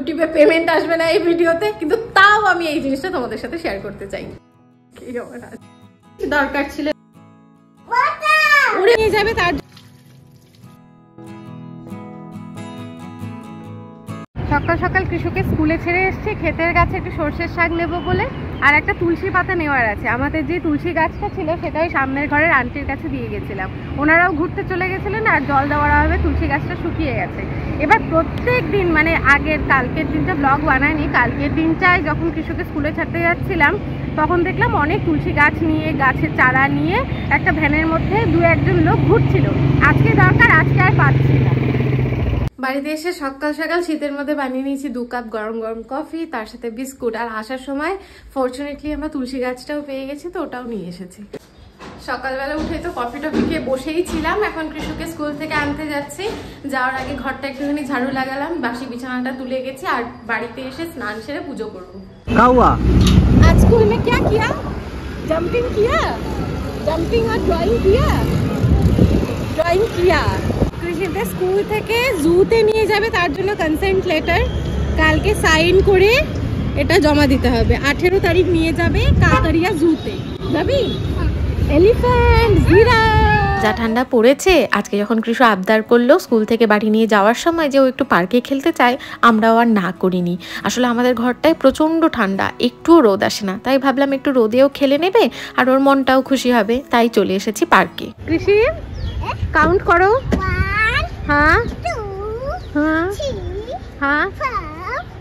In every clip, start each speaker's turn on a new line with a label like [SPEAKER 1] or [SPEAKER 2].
[SPEAKER 1] ইউটিউবে পেমেন্ট আসবে না এই ভিডিওতে, কিন্তু তাও আমি এই জিনিসটা তোমাদের সাথে শেয়ার করতে চাই। দরকার ছিল উড়ে নিয়ে যাবে তার। সকাল সকাল কৃষকের স্কুলে ছেড়ে এসছে, ক্ষেতের গাছে একটু সর্ষের শাক নেবো বলে, আর একটা তুলসী পাতা নেওয়ার আছে। আমাদের যে তুলসী গাছটা ছিল সেটা ওই সামনের ঘরের আন্টির কাছে দিয়ে গেছিলাম, ওনারাও ঘুরতে চলে গেছিলেন আর জল দেওয়ার হবে, তুলসী গাছটা শুকিয়ে গেছে। এবার প্রত্যেক দিন মানে কালকের দিনটা ব্লগ বানায়নি, কালকের দিনটায় যখন কৃষকের স্কুলে ছাড়তে যাচ্ছিলাম তখন দেখলাম অনেক তুলসী গাছ নিয়ে, গাছের চারা নিয়ে একটা ভ্যানের মধ্যে 2-1 লোক ঘুরছিল। আজকে দরকার, আজকে আর পাচ্ছি না। বাড়িতে এসে সকাল সকাল শীতের মধ্যে বানিয়ে নিয়েছি 2 কাপ গরম গরম কফি, তার সাথে বিস্কুট। আর আসার সময় ফরচুনেটলি আমরা তুলসী গাছটাও পেয়ে গেছি, তো ওটাও নিয়ে এসেছি। সকালবেলা উঠে তো কফি টফি খেয়ে বসেই ছিলাম, এখন কৃষককে স্কুল থেকে আনতে যাচ্ছি। যাওয়ার আগে ঘরটা একটুখানি ঝাড়ু লাগালাম, বাসি বিছানাটা তুলে গেছি, আর বাড়িতে এসে স্নান সেরে পুজো করবো। আজ স্কুল মে क्या किया? जंपिंग किया, जंपिंग और ड्राइंग किया, ड्राइंग किया। কৃষকদের স্কুল থেকে জুতে নিয়ে যাবে, তার জন্য কনসেন্ট লেটার কালকে সাইন করে এটা জমা দিতে হবে। 18 তারিখ নিয়ে যাবে কাকারিয়া জুতে। যাবি? Elephant, giraffe. যা ঠান্ডা পড়েছে, আজকে যখন কৃষ আবদার করলো স্কুল থেকে বাড়ি নিয়ে যাওয়ার সময় যে ও একটু পার্কে খেলতে চায়, আমরাও আর না করিনি। আসলে আমাদের ঘরটায় প্রচণ্ড ঠান্ডা, একটুও রোদ আসে না, তাই ভাবলাম একটু রোদেও খেলে নেবে আর ওর মনটাও খুশি হবে, তাই চলে এসেছি পার্কে। কৃষি কাউন্ট করো। হ্যাঁ হ্যাঁ হ্যাঁ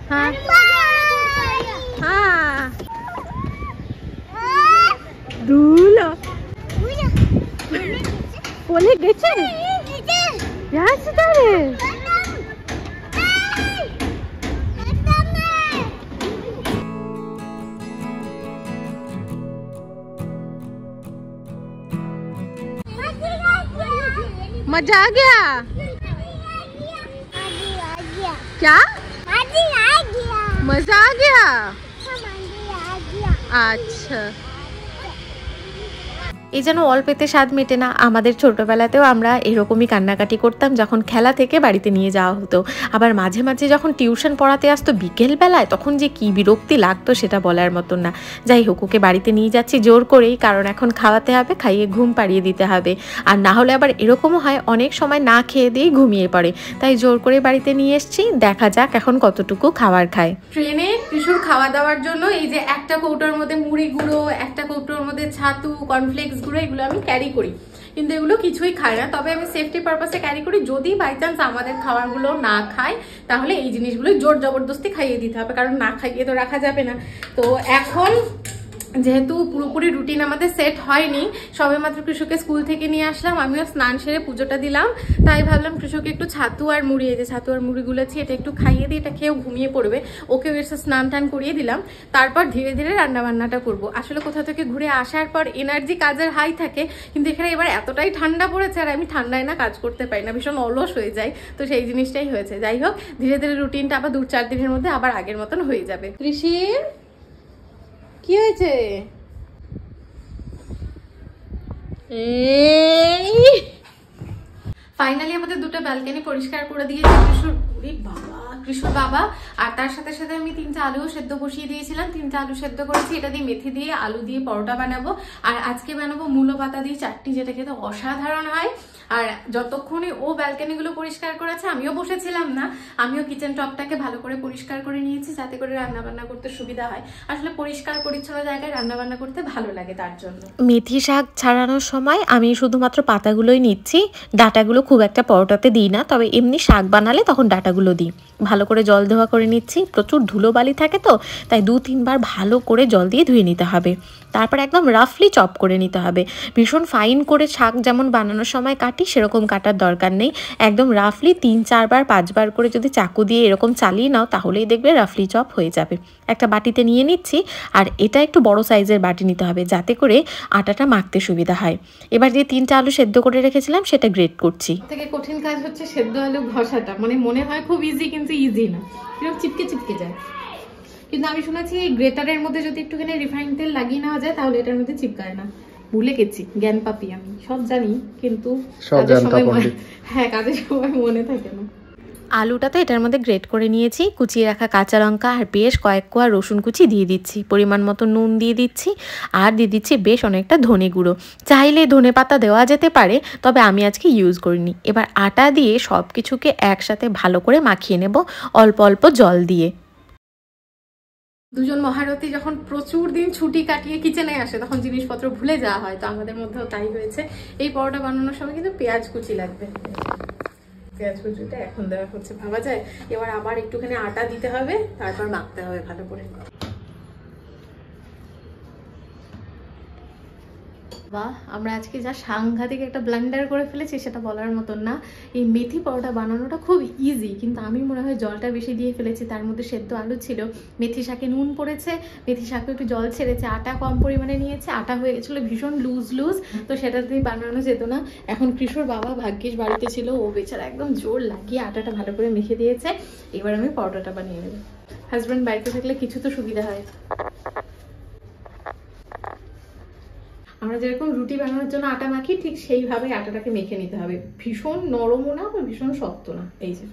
[SPEAKER 1] হ্যাঁ হ্যাঁ দুলো বলে গেছে मजा आ गया क्या? मजा आ गया। अच्छा, এই যেন অল্পেতে স্বাদ মেটে না। আমাদের ছোটবেলাতেও আমরা এরকমই কান্নাকাটি করতাম যখন খেলা থেকে বাড়িতে নিয়ে যাওয়া হতো। আবার মাঝে মাঝে যখন টিউশন পড়াতে আসতো বিকেল বেলায়, তখন যে কি বিরক্তি লাগতো সেটা বলার মতন না। যাই হোক, ওকে বাড়িতে নিয়ে যাচ্ছি জোর করেই, কারণ এখন খাওয়াতে হবে, খাইয়ে ঘুম পাড়িয়ে দিতে হবে। আর না হলে আবার এরকমও হয় অনেক সময় না খেয়ে দিয়েই ঘুমিয়ে পড়ে, তাই জোর করে বাড়িতে নিয়ে এসছি। দেখা যাক এখন কতটুকু খাবার খায়। ট্রেনে কৃষুর খাওয়া দাওয়ার জন্য এই যে একটা কৌটোর মধ্যে মুড়ি গুঁড়ো, একটা কৌটোর মধ্যে ছাতু, কর্নফ্লেক্স গুঁড়ো, এগুলো আমি ক্যারি করি, কিন্তু এগুলো কিছুই খাই না। তবে আমি সেফটি পারপাসে ক্যারি করি, যদি বাই চান্স আমাদের খাবারগুলো না খায় তাহলে এই জিনিসগুলো জোর জবরদস্তি খাইয়ে দিতে হবে, কারণ না খাইয়ে তো রাখা যাবে না। তো এখন যেহেতু পুরোপুরি রুটিন আমাদের সেট হয়নি, সবে মাত্র কৃষককে স্কুল থেকে নিয়ে আসলাম, আমিও স্নান সেরে পুজোটা দিলাম, তাই ভাবলাম কৃষককে একটু ছাতু আর মুড়ি, এই যে ছাতু আর মুড়ি গুলেছি, এটা একটু খাইয়ে দিই, এটা খেয়েও ঘুমিয়ে পড়বে, ওকেও এসে স্নান টান করিয়ে দিলাম। তারপর ধীরে ধীরে রান্না বান্নাটা করবো। আসলে কোথা থেকে ঘুরে আসার পর এনার্জি কাজের হাই থাকে, কিন্তু এখানে এবার এতটাই ঠান্ডা পড়েছে আর আমি ঠান্ডায় না কাজ করতে পারি না, ভীষণ অলস হয়ে যায়, তো সেই জিনিসটাই হয়েছে। যাই হোক, ধীরে ধীরে রুটিনটা আবার 2-4 দিনের মধ্যে আবার আগের মতন হয়ে যাবে। ঋষির কি হয়েছে? ফাইনালি আমাদের 2টা ব্যালকনি পরিষ্কার করে দিয়েছে কৃষুর বাবা, আর তার সাথে সাথে আমি 3টা আলুও সেদ্ধ বসিয়ে দিয়েছিলাম। 3টা আলু সেদ্ধ করেছি, এটা দিয়ে মেথি দিয়ে আলু দিয়ে পরোটা বানাবো, আর আজকে বানাবো মূলো পাতা দিয়ে চাটনি, যেটা খেতে অসাধারণ হয়। আর যতক্ষণে ও ব্যালকনিগুলো পরিষ্কার করেছে আমিও বসেছিলাম না, আমিও কিচেন টপটাকে ভালো করে পরিষ্কার করে নিয়েছি, যাতে করে রান্না বান্না করতে সুবিধা হয়। আসলে পরিষ্কার পরিচ্ছন্ন জায়গায় রান্না বান্না করতে ভালো লাগে, তার জন্য। মেথি শাক ছাড়ানোর সময় আমি শুধুমাত্র পাতাগুলোই নিচ্ছি, ডাটাগুলো খুব একটা পরোটাতে দিই না, তবে এমনি শাক বানালে তখন ডাটাগুলো দিই। ভালো করে জল ধোয়া করে নিচ্ছি, প্রচুর ধুলোবালি থাকে তো, তাই 2-3 বার ভালো করে জল দিয়ে ধুয়ে নিতে হবে। তারপর একদম রাফলি চপ করে নিতে হবে। ভীষণ ফাইন করে শাক যেমন বানানোর সময় কাটি সেরকম কাটার দরকার নেই, একদম রাফলি 3-4 বার 5 বার করে যদি চাকু দিয়ে এরকম চালিয়ে নাও তাহলেই দেখবে রাফলি চপ হয়ে যাবে। একটা বাটিতে নিয়ে নিচ্ছি, আর এটা একটু বড় সাইজের বাটি নিতে হবে যাতে করে আটাটা মাখতে সুবিধা হয়। এবার যে 3টা আলু সেদ্ধ করে রেখেছিলাম সেটা গ্রেট করছি। থেকে কঠিন কাজ হচ্ছে সেদ্ধ আলু ঘষাটা, মানে মনে হয় খুব ইজি, কিন্তু ইজি না, এরকম চিপকে চিপকে যায়। কিন্তু আমি শুনেছি গ্রেটারের মধ্যে যদি একটুখানি রিফাইন তেল লাগিয়ে নেওয়া যায় তাহলে এটার মধ্যে চিপকায় না। ভুলে গেছি, জ্ঞান পাপি আমি, সব জানি কিন্তু কাজের সময় মনে থাকে না।
[SPEAKER 2] আলুটাতে এটার মধ্যে গ্রেট করে নিয়েছি, কুচিয়ে রাখা কাঁচা লঙ্কা আর বেশ কয়েক কোয়া রসুন কুচি দিয়ে দিচ্ছি, পরিমাণ মতো নুন দিয়ে দিচ্ছি, আর দিয়ে দিচ্ছি বেশ অনেকটা ধনে গুঁড়ো। চাইলে ধনে পাতা দেওয়া যেতে পারে, তবে আমি আজকে ইউজ করিনি। এবার আটা দিয়ে সব কিছুকে একসাথে ভালো করে মাখিয়ে নেব অল্প অল্প জল দিয়ে।
[SPEAKER 1] দুজন মহারথী যখন প্রচুর দিন ছুটি কাটিয়ে কিচেনে আসে তখন জিনিসপত্র ভুলে যাওয়া হয়, তো আমাদের মধ্যেও তাই হয়েছে। এই পরোটা বানানোর সময় কিন্তু পেঁয়াজ কুচি লাগবে, পেঁয়াজ কুচিটা এখন দেওয়া হচ্ছে ভাবা যায়। এবার আবার একটুখানি আটা দিতে হবে, তারপর মাখতে হবে ভালো করে। বাহ, আমরা আজকে যা সাংঘাতিক একটা ব্লেন্ডার করে ফেলেছি সেটা বলার মতন না। এই মেথি পরোটা বানানোটা খুব ইজি, কিন্তু আমি মনে হয় জলটা বেশি দিয়ে ফেলেছি। তার মধ্যে সেদ্ধ আলু ছিল, মেথি শাকে নুন পড়েছে, মেথি শাকে একটু জল ছেড়েছে, আটা কম পরিমাণে নিয়েছে, আটা হয়ে গেছিলো ভীষণ লুজ লুজ, তো সেটা দিয়ে বানানো যেত না। এখন কৃষ্ণর বাবা ভাগ্যিস বাড়িতে ছিল, ও বেচারা একদম জোর লাগিয়ে আটাটা ভালো করে মেখে দিয়েছে। এবার আমি পরোটাটা বানিয়ে নেব। হাজব্যান্ড বাড়িতে থাকলে কিছু তো সুবিধা হয়। আমরা যেরকম রুটি বানানোর জন্য আটা মাখি ঠিক সেইভাবে আটাটাকে মেখে নিতে হবে, ভীষণ নরমও না বা ভীষণ শক্ত না। এই যে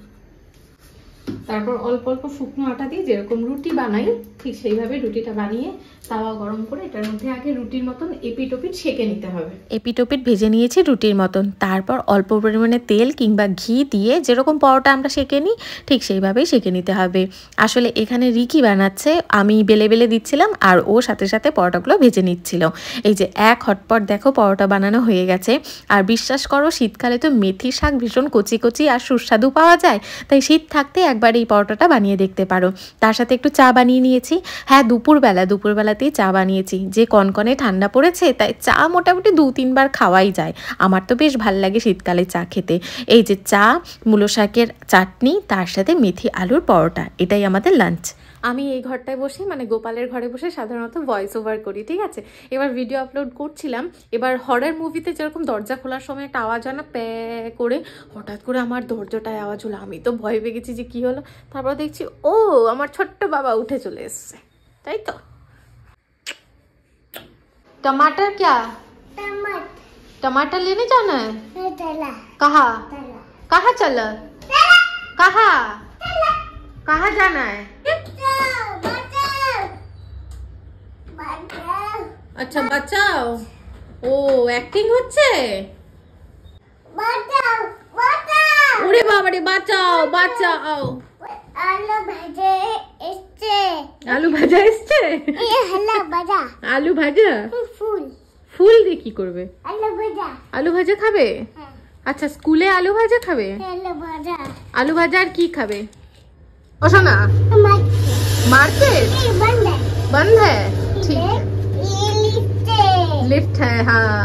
[SPEAKER 1] তারপর অল্প অল্প শুকনো আটা দিয়ে যেরকম রুটি বানাই ঠিক সেইভাবে রুটিটা বানিয়ে তাওয়া গরম করে এটার মধ্যে আগে রুটির মতন এপিট ওপিট সেঁকে নিতে হবে।
[SPEAKER 2] এপিট ওপিট ভেজে নিয়েছি রুটির মতন, তারপর অল্প পরিমাণে তেল কিংবা ঘি দিয়ে যেরকম পরোটা আমরা সেঁকে নিই ঠিক সেইভাবেই সেঁকে নিতে হবে। আসলে এখানে রিকি বানাচ্ছে, আমি বেলে বেলে দিচ্ছিলাম আর ও সাথে সাথে পরোটাগুলো ভেজে নিচ্ছিল। এই যে এক হটপট দেখো পরোটা বানানো হয়ে গেছে। আর বিশ্বাস করো শীতকালে তো মেথি শাক ভীষণ কচি কচি আর সুস্বাদু পাওয়া যায়, তাই শীত থাকতে একবার এই পরোটাটা বানিয়ে দেখতে পারো। তার সাথে একটু চা বানিয়ে নিয়েছি। হ্যাঁ, দুপুরবেলাতেই চা বানিয়েছি, যে কনকনে ঠান্ডা পড়েছে তাই চা মোটামুটি 2-3 বার খাওয়াই যায়। আমার তো বেশ ভালো লাগে শীতকালে চা খেতে। এই যে চা, মূলো শাকের চাটনি, তার সাথে মেথি আলুর পরোটা, এটাই আমাদের লাঞ্চ।
[SPEAKER 1] আমি এই ঘরটায় বসে মানে গোপালের ঘরে বসে সাধারণত ভয়েস ওভার করি, ঠিক আছে। এবার ভিডিও আপলোড করছিলাম, এবার হরর মুভিতে যেরকম দরজা খোলার সময় একটা আওয়াজ হয় না প্যা করে, হঠাৎ করে আমার দরজাটায় আওয়াজ হলো। আমি তো ভয় পেয়ে গেছি যে কি হলো, তারপর দেখছি ও আমার ছোট্ট বাবা উঠে চলে এসছে, তাই তো। टमाटर क्या? टमाटर लेने जाना है? कहाँ कहाँ चला? कहाँ कहाँ जाना है? अच्छा बचाओ। ओ एक्टिंग होच्छे। ওরে বাবা রে, বাঁচাও বাঁচাও। আলু ভাজা এসছে। আলু ভাজা ফুল দিয়ে কি করবে? আলু ভাজা খাবে? আচ্ছা স্কুলে আলু ভাজা খাবে? আলু ভাজা আর কি খাবে? ও শোনা মার্কেট বন্ধ হ্যাঁ, ঠিক লিফট হ্যাঁ। হ্যাঁ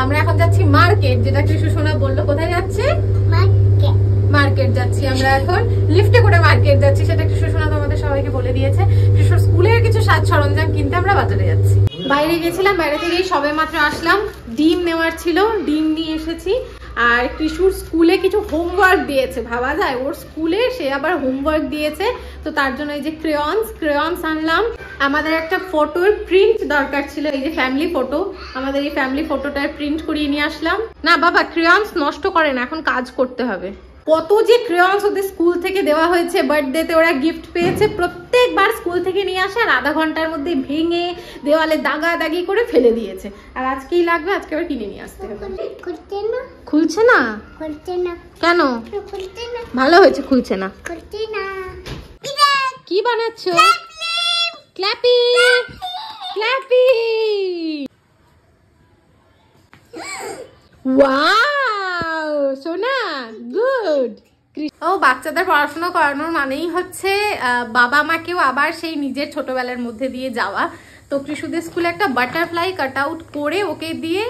[SPEAKER 1] আমরা এখন যাচ্ছি মার্কেট, যেটা কৃষ্ণ সোনা বললো। কোথায় যাচ্ছে? মার্কেট যাচ্ছি আমরা এখন, লিফটে করে মার্কেট যাচ্ছি, সেটা কৃষ্ণ সোনা তো আমাদের সবাইকে বলে দিয়েছে। কৃষ্ণ স্কুলের কিছু সাজ সরঞ্জাম কিনতে আমরা বাজারে যাচ্ছি। বাইরে গেছিলাম, বাইরে থেকেই সবে মাত্র আসলাম। ডিম নেওয়ার ছিল, ডিম নিয়ে এসেছি। আর কৃষ্ণুর স্কুলে কিছু হোমওয়ার্ক দিয়েছে, ভাবা যায় ওর স্কুলে সে আবার হোমওয়ার্ক দিয়েছে, তো তার জন্য এই যে ক্রেয়ন্স আনলাম। আমাদের একটা ফটোর প্রিন্ট দরকার ছিল, এই যে ফ্যামিলি ফটো, আমাদের এই ফ্যামিলি ফটোটার প্রিন্ট করিয়ে নিয়ে আসলাম। না বাবা ক্রেয়ন্স নষ্ট করে না, এখন কাজ করতে হবে। কত যে ক্রেয়ন্স ওদের স্কুল থেকে দেওয়া হয়েছে, বার্থডেতে ওরা গিফট পেয়েছে, প্রত্যেকবার স্কুল থেকে নিয়ে আসে আর আধা ঘন্টার মধ্যে ভেঙে দেওয়ালে দাগাদাগি করে ফেলে দিয়েছে। আর আজকেই লাগবে, আজকে আবার কিনে নিয়ে আসতে হবে। খুলছে না কেন? ভালো হয়েছে খুলছে না। কি বানাচ্ছ? ক্ল্যাপি ক্ল্যাপি। ওয়াও সোনা গুড। ও বাচ্চাদের পড়াশোনা করানোর মানেই হচ্ছে বাবা মাকেও আবার সেই নিজের ছোটবেলার মধ্যে দিয়ে যাওয়া। তো কৃষুদের স্কুলে একটা বাটারফ্লাই কাট আউট করে ওকে দিয়ে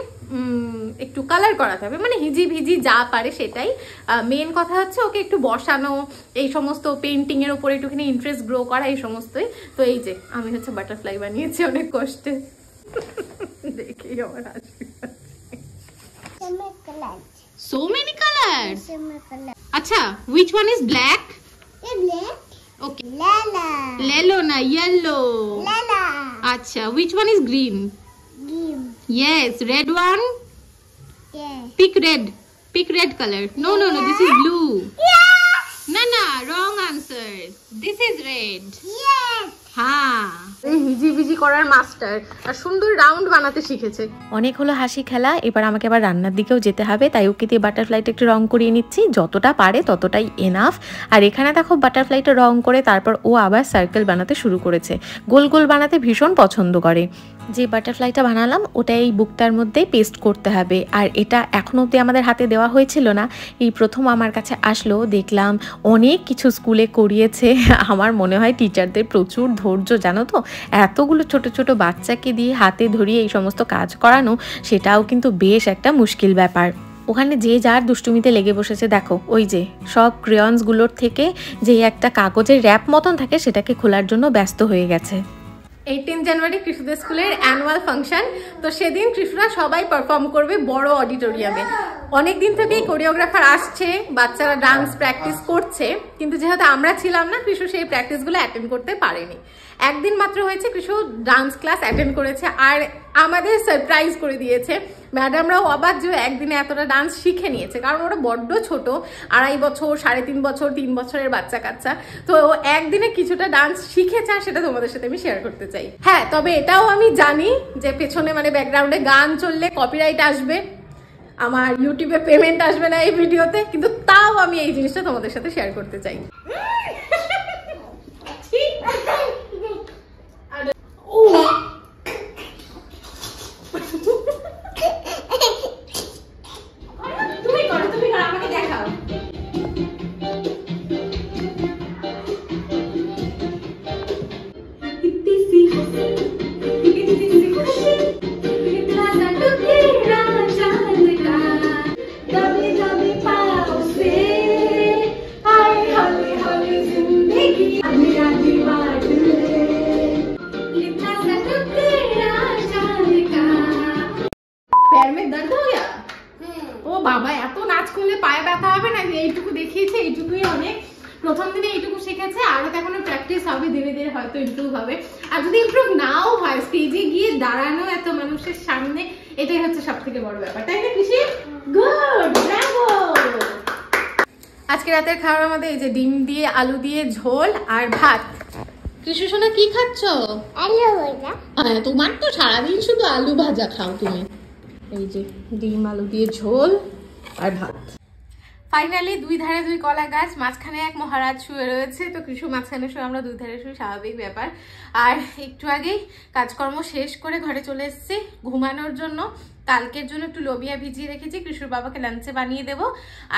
[SPEAKER 1] একটু কালার করাতে হবে, মানে হিজি ভিজি যা পারে সেটাই। মেন কথা হচ্ছে ওকে একটু বসানো, এই সমস্ত পেন্টিং এর উপরে একটুখানি ইন্টারেস্ট গ্রো করা, এই সমস্তই। তো এই যে আমি হচ্ছে বাটারফ্লাই বানিয়েছি অনেক কষ্টে। দেখি আমার হাসি পাচ্ছে। So many colors. Acha, which one is black?
[SPEAKER 3] Black.
[SPEAKER 1] Okay.
[SPEAKER 3] Lala.
[SPEAKER 1] Lelo na yellow.
[SPEAKER 3] Lala.
[SPEAKER 1] Acha, which one is green?
[SPEAKER 3] Green.
[SPEAKER 1] Yes, red one.
[SPEAKER 3] Yeah.
[SPEAKER 1] Pick red. Pick red color. No, no, no. This is blue.
[SPEAKER 3] Yeah.
[SPEAKER 1] Na wrong answer. This is red.
[SPEAKER 3] Yes.
[SPEAKER 1] হ্যাঁ, এই হিজিবিজি করার master আর সুন্দর round বানাতে শিখেছে।
[SPEAKER 2] অনেক হলো হাসি খেলা, এবার আমাকে আবার রান্নার দিকেও যেতে হবে, তাই ওকে দিয়ে বাটারফ্লাইটা একটু রং করিয়ে নিচ্ছি, যতটা পারে ততটাই এনাফ। আর এখানে দেখো বাটারফ্লাইটা রং করে তারপর ও আবার সার্কেল বানাতে শুরু করেছে। গোল গোল বানাতে ভীষণ পছন্দ করে। যে বাটারফ্লাইটা বানালাম ওটা এই বুকটার মধ্যেই পেস্ট করতে হবে, আর এটা এখনও অবধি আমাদের হাতে দেওয়া হয়েছিল না, এই প্রথম আমার কাছে আসলো। দেখলাম অনেক কিছু স্কুলে করিয়েছে, আমার মনে হয় টিচারদের প্রচুর ধৈর্য, জানো তো, এতগুলো ছোট ছোট বাচ্চাকে দিয়ে হাতে ধরিয়ে এই সমস্ত কাজ করানো, সেটাও কিন্তু বেশ একটা মুশকিল ব্যাপার। ওখানে যে যার দুষ্টুমিতে লেগে বসেছে, দেখো ওই যে সব ক্রেয়ন্সগুলোর থেকে যে একটা কাগজের র্যাপ মতন থাকে সেটাকে খোলার জন্য ব্যস্ত হয়ে গেছে।
[SPEAKER 1] 18 জানুয়ারি কৃষুদের স্কুলের অ্যানুয়াল ফাংশন, তো সেদিন কৃষুরা সবাই পারফর্ম করবে বড় অডিটোরিয়ামে। অনেকদিন থেকেই কোরিওগ্রাফার আসছে, বাচ্চারা ডান্স প্র্যাকটিস করছে, কিন্তু যেহেতু আমরা ছিলাম না কৃষু সেই প্র্যাকটিসগুলো অ্যাটেন্ড করতে পারেনি। একদিন মাত্র হয়েছে কৃষু ডান্স ক্লাস অ্যাটেন্ড করেছে, আর আমাদের সারপ্রাইজ করে দিয়েছে। ম্যাডামরাও অবাক যে একদিনে এতটা ডান্স শিখে নিয়েছে, কারণ ওরা বড্ড ছোট, 2.5 বছর, 3.5 বছর, 3 বছরের বাচ্চা কাচ্চা, তো একদিনে কিছুটা ডান্স শিখেছে, আর সেটা তোমাদের সাথে আমি শেয়ার করতে চাই। হ্যাঁ, তবে এটাও আমি জানি যে পেছনে মানে ব্যাকগ্রাউন্ডে গান চললে কপিরাইট আসবে, আমার ইউটিউবে পেমেন্ট আসবে না এই ভিডিওতে, কিন্তু তাও আমি এই জিনিসটা তোমাদের সাথে শেয়ার করতে চাই। তুমি করো, আমাকে দেখাও। पैर में दर्द हो गया? ও বাবা, এত নাচ করলে পায়ে ব্যথা হবে না? এইটুকু দেখিয়েছে, এইটুকুই অনেক। প্রথম দিনে এইটুকু শিখেছে, আরো তো এখনো প্র্যাকটিস হবে, ধীরে ধীরে হয়তো ইমপ্রুভ হবে। আর যদি ইমপ্রুভ নাও হয়, স্টেজে গিয়ে দাঁড়ানো এত মানুষের সামনে, এটাই হচ্ছে সব থেকে বড় ব্যাপার, তাই না কৃষি? Good, Bravo. আজকে রাতের খাবার আমাদের এই যে ডিম দিয়ে আলু দিয়ে ঝোল আর ভাত। কৃষি সোনা কি খাচ্ছ?
[SPEAKER 3] আলু ভাজা।
[SPEAKER 1] তোমার তো সারাদিন শুধু আলু ভাজা খাও তুমি। এই যে ডিম আলু দিয়ে ঝোল আর ভাত। ফাইনালি দুই ধারে দুই কলা গাছ, মাঝখানে এক মহারাজ শুয়ে রয়েছে, তো কৃষু মাঝখানে শুয়ে, আমরা দুই ধারে শুয়ে, স্বাভাবিক ব্যাপার। আর একটু আগেই কাজকর্ম শেষ করে ঘরে চলে এসেছি ঘুমানোর জন্য। কালকের জন্য একটু লোবিয়া ভিজিয়ে রেখেছি, কৃষুর বাবাকে লাঞ্চে বানিয়ে দেবো।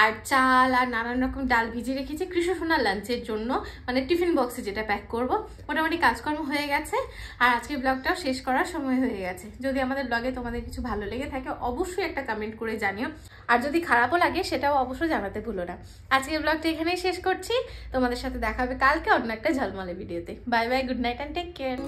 [SPEAKER 1] আর চাল আর নানান রকম ডাল ভিজিয়ে রেখেছি কৃষু সোনার লাঞ্চের জন্য, মানে টিফিন বক্সে যেটা প্যাক করব। মোটামুটি কাজকর্ম হয়ে গেছে, আর আজকের ব্লগটাও শেষ করার সময় হয়ে গেছে। যদি আমাদের ব্লগে তোমাদের কিছু ভালো লেগে থাকে অবশ্যই একটা কমেন্ট করে জানিও, আর যদি খারাপও লাগে সেটাও অবশ্যই জানাতে ভুলো না। আজকের ব্লগটা এখানেই শেষ করছি, তোমাদের সাথে দেখা হবে কালকে অন্য একটা ঝলমলে ভিডিওতে। Bye bye, good night and take care.